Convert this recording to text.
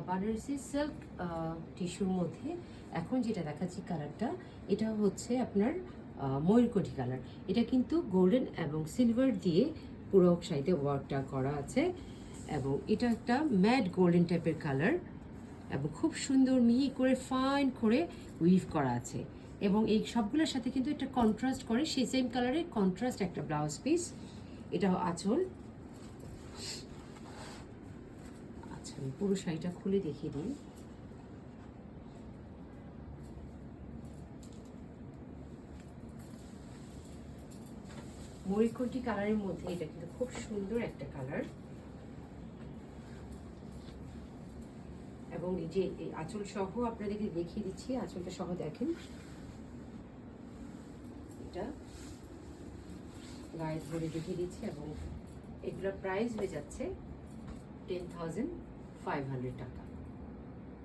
Banarasi silk টিস্যুর মধ্যে এখন যেটা দেখাচ্ছি কালারটা, এটা হচ্ছে আপনার ময়ূরকঁঠি কালার। এটা কিন্তু গোল্ডেন এবং সিলভার দিয়ে পুরো শাড়িতে ওয়ার্কটা করা আছে, এবং এটা একটা ম্যাট গোল্ডেন টাইপের কালার, এবং খুব সুন্দর মিহি করে ফাইন করে উইভ করা আছে। এবং এই সবগুলোর সাথে কিন্তু একটা কন্ট্রাস্ট করে, সেই সেম কালারের কন্ট্রাস্ট একটা ব্লাউজ পিস। এটা আঁচল। আচ্ছা, আমি পুরো শাড়িটা খুলে দেখিয়ে দিই। ময়ূরকণ্ঠী কালারের মধ্যে এটা কিন্তু খুব সুন্দর একটা কালার, এবং এই যে আঁচল সহ আপনাদেরকে দেখিয়ে দিচ্ছি, আঁচলটা সহ দেখেন। এটা গায়ে ধরে দেখিয়ে দিচ্ছি, এবং এগুলোর প্রাইস হয়ে যাচ্ছে 10,500 টাকা।